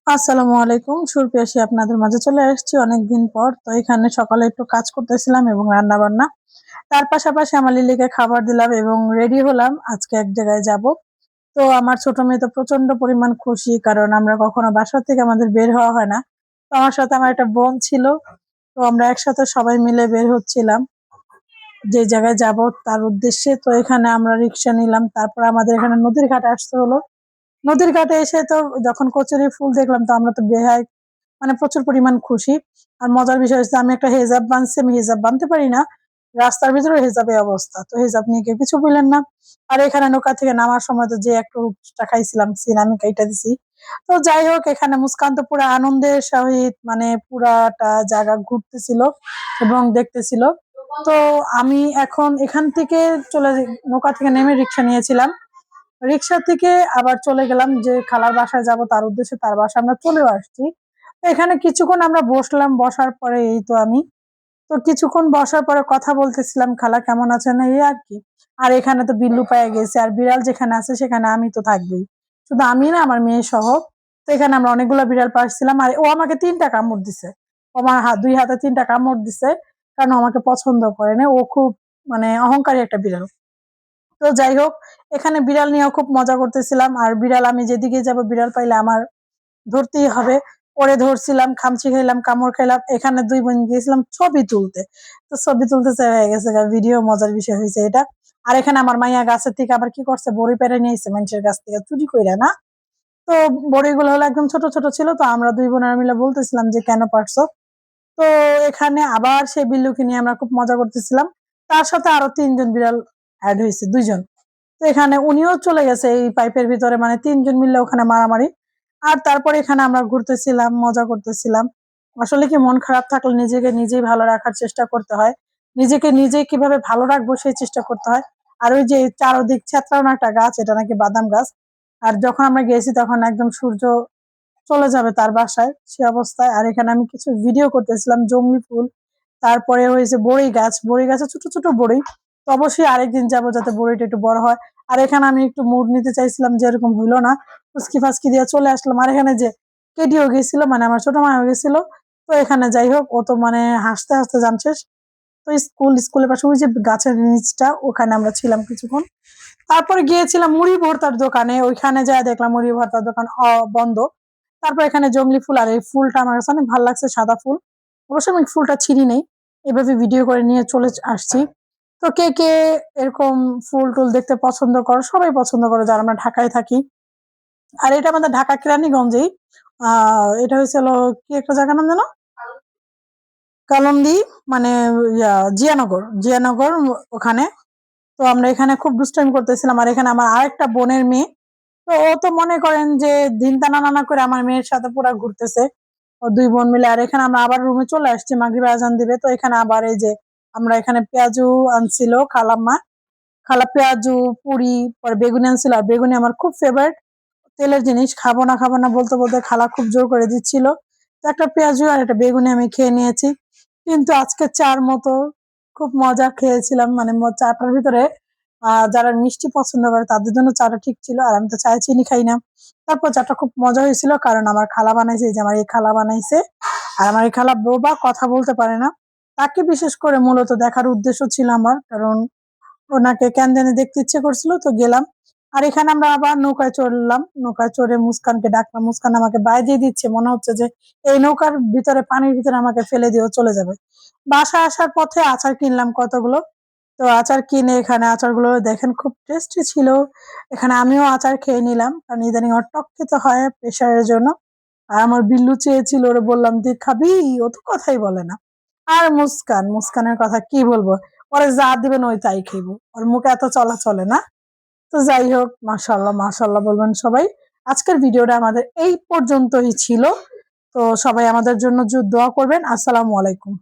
আসসালামু আলাইকুম। সুপ্রিয়াসী আপনাদের মাঝে চলে আসছি অনেকদিন পর। তো এখানে সকালে একটু কাজ করতেছিলাম এবং রান্না বান্না। তার পাশাপাশি আমার লিলিকে খাবার দিলাম এবং রেডি হলাম আজকে এক জায়গায় যাব। তো আমার ছোট মেয়ে তো প্রচন্ড পরিমাণ খুশি, কারণ আমরা কখনো বাসা থেকে আমাদের বের হওয়া হয় না। তো আমার সাথে আমার একটা বোন ছিল। তো আমরা একসাথে সবাই মিলে বের হচ্ছিলাম যে জায়গায় যাব তার উদ্দেশ্যে। তো এখানে আমরা রিক্সা নিলাম, তারপর আমাদের এখানে নদীর ঘাটে আসতে হলো। নদীর ঘাটে এসে তো যখন কচুরি ফুল দেখলাম, তো আমরা তো বেহায়, মানে প্রচুর পরিমাণ খুশি। আর মজার বিষয় হচ্ছে আমি একটা হেজাব বানছি, আমি হেজাব বানতে পারি না। রাস্তার ভিতরে হেজাবের অবস্থা, তো হেজাব নিয়ে কেউ কিছু বললেন না। আর এখানে নৌকা থেকে নামার সময় তো যে একটু চা খাইছিলাম সিন আমি কাইটা দিছি। তো যাই হোক, এখানে মুস্কান তো পুরো আনন্দের সহিত মানে পুরাটা জায়গা ঘুরতেছিল এবং দেখতেছিল। তো আমি এখন এখান থেকে চলে নৌকা থেকে নেমে রিক্সা নিয়েছিলাম। রিক্সা থেকে আবার চলে গেলাম যে খালার বাসায় যাব, তার উদ্দেশ্যে তার বাসায় আমরা চলেও আসছি। তো এখানে কিছুক্ষণ আমরা বসলাম, বসার পরে এই তো আমি তো কিছুক্ষণ বসার পরে কথা বলতেছিলাম, খালা কেমন আছেন এই আর কি। আর এখানে তো বিল্লু পায়ে গেছে, আর বিড়াল যেখানে আছে সেখানে আমি তো থাকবোই, শুধু আমি না, আমার মেয়ে সহ। তো এখানে আমরা অনেকগুলো বিড়াল পাচ্ছিলাম, আর ও আমাকে 3টা কামড় দিছে। ও আমার দুই হাতে 3টা কামড় দিছে, কারণ ও আমাকে পছন্দ করে না। ও খুব মানে অহংকারী একটা বিড়াল। তো যাই হোক, এখানে বিড়াল নিয়েও খুব মজা করতেছিলাম। আর বিড়াল আমি যেদিকে যাব বিড়াল পাইলে আমার ধরতেই হবে। পরে ধরছিলাম, খামচি খাইলাম, কামড় খাইলাম। এখানে 2 বোন গিয়েছিলাম ছবি তুলতে। তো ছবি তুলতে চাই হয়ে গেছে ভিডিও, মজার বিষয় হয়েছে এটা। আর এখানে আমার মাইয়া গাছের থেকে আবার কি করছে, বড়ি পেরে নিয়েছে মানুষের কাছ থেকে চুরি কইরা না। তো বড়িগুলো হলো একদম ছোট ছোট ছিল, তো আমরা 2 বোনের মিলে বলতেছিলাম যে কেন পারছো। তো এখানে আবার সেই বিল্লুকে নিয়ে আমরা খুব মজা করতেছিলাম। তার সাথে আরো 3জন বিড়াল অ্যাড হয়েছে, 2জন। তো এখানে উনিও চলে গেছে এই পাইপের ভিতরে, মানে 3জন মিললে ওখানে মারামারি। আর তারপরে এখানে আমরা ঘুরতেছিলাম, মজা করতেছিলাম। আসলে কি, মন খারাপ থাকলে নিজেকে নিজেই ভালো রাখার চেষ্টা করতে হয়। নিজেকে নিজে কিভাবে ভালো রাখবো সেই চেষ্টা করতে হয়। আর ওই যে চারদিক ছেত্রানো একটা গাছ, এটা নাকি বাদাম গাছ। আর যখন আমরা গেছি তখন একদম সূর্য চলে যাবে তার বাসায় সে অবস্থায়। আর এখানে আমি কিছু ভিডিও করতেছিলাম, জংলি ফুল। তারপরে হয়েছে বড়ই গাছ, বড়ই গাছে ছোট ছোট বড়ই। তো অবশ্যই আরেকদিন যাবো যাতে বড়িটা একটু বড় হয়। আর এখানে আমি একটু মুড নিতে চাইছিলাম, যে এরকম হইলো না, ফুসকি ফাসকি দিয়ে চলে আসলাম। আর এখানে যে কেডিও গেছিল, মানে আমার ছোট মা গেছিল। তো এখানে যাই হোক, ও তো মানে হাসতে হাসতে জাম শেষ। তো স্কুলের পাশে ওই যে গাছের নিচটা, ওখানে আমরা ছিলাম কিছুক্ষণ। তারপরে গিয়েছিলাম মুড়ি ভর্তার দোকানে, ওইখানে যা দেখলাম মুড়ি ভর্তার দোকান বন্ধ। তারপর এখানে জংলি ফুল, আর এই ফুলটা আমার কাছে অনেক ভালো লাগছে, সাদা ফুল। অবশ্যই আমি ফুলটা ছিঁড়ি নেই, এভাবে ভিডিও করে নিয়ে চলে আসছি। তো কে কে এরকম ফুল টুল দেখতে পছন্দ করো, সবাই পছন্দ করে যারা আমরা ঢাকায় থাকি। আর এটা আমাদের ঢাকা কেরানীগঞ্জেই। এটা হয়েছিল কি একটা জায়গার নাম জানো, কালন্দি, মানে জিয়ানগর, জিয়ানগর ওখানে। তো আমরা এখানে খুব দুষ্টামি করতেছিলাম। আর এখানে আমার আরেকটা বোনের মেয়ে, তো ও তো মনে করেন যে দিন টানা নানা করে আমার মেয়ের সাথে পুরা ঘুরতেছে। ও 2 বোন মিলে। আর এখানে আমরা আবার রুমে চলে আসছি, মাগরিবের আজান দিবে। তো এখানে আবার এই যে আমরা এখানে পেঁয়াজু আনছিল খালাম্মা, খালা পেঁয়াজু, পুরি, পরে বেগুনি আনছিল। আর বেগুনি আমার খুব ফেভারিট তেলের জিনিস, খাবো না খাবো না বলতে বলতে খালা খুব জোর করে দিচ্ছিল। তো একটা পেঁয়াজু আর একটা বেগুনি আমি খেয়ে নিয়েছি। কিন্তু আজকে চার মতো খুব মজা খেয়েছিলাম, মানে চাটার ভিতরে যারা মিষ্টি পছন্দ করে তাদের জন্য চাটা ঠিক ছিল, আর আমি তো চায়ে চিনি খাই না। তারপর চাটা খুব মজা হয়েছিল, কারণ আমার খালা বানাইছে, এই যে আমার এই খালা বানাইছে। আর আমার এই খালা বোবা, কথা বলতে পারে না। তাকে বিশেষ করে মূলত দেখার উদ্দেশ্য ছিল আমার, কারণ ওনাকে কেন জানি দেখতে ইচ্ছে করছিল, তো গেলাম। আর এখানে আমরা আবার নৌকায় চড়লাম, নৌকায় চড়ে মুস্কানকে ডাকলাম, মুস্কান আমাকে বায় দিয়ে দিচ্ছে, মনে হচ্ছে যে এই নৌকার ভিতরে, পানির ভিতরে আমাকে ফেলে দিয়েও চলে যাবে। বাসা আসার পথে আচার কিনলাম কতগুলো। তো আচার কিনে এখানে আচারগুলো দেখেন খুব টেস্টি ছিল। এখানে আমিও আচার খেয়ে নিলাম, কারণ ইদানিং ওর টক খেতে হয় প্রেশারের জন্য। আর আমার বিল্লু চেয়েছিল, ওরে বললাম তুই খাবি, ও তো কথাই বলে না। আর মুস্কান, মুস্কানের কথা কি বলবো, ওরে যা দিবেন ওই তাই খাইবো, ওর মুখে এত চলা চলে না। তো যাই হোক, মাশাল্লাহ মাশাল্লাহ বলবেন সবাই। আজকের ভিডিওটা আমাদের এই পর্যন্তই ছিল। তো সবাই আমাদের জন্য দোয়া করবেন। আসসালামু আলাইকুম।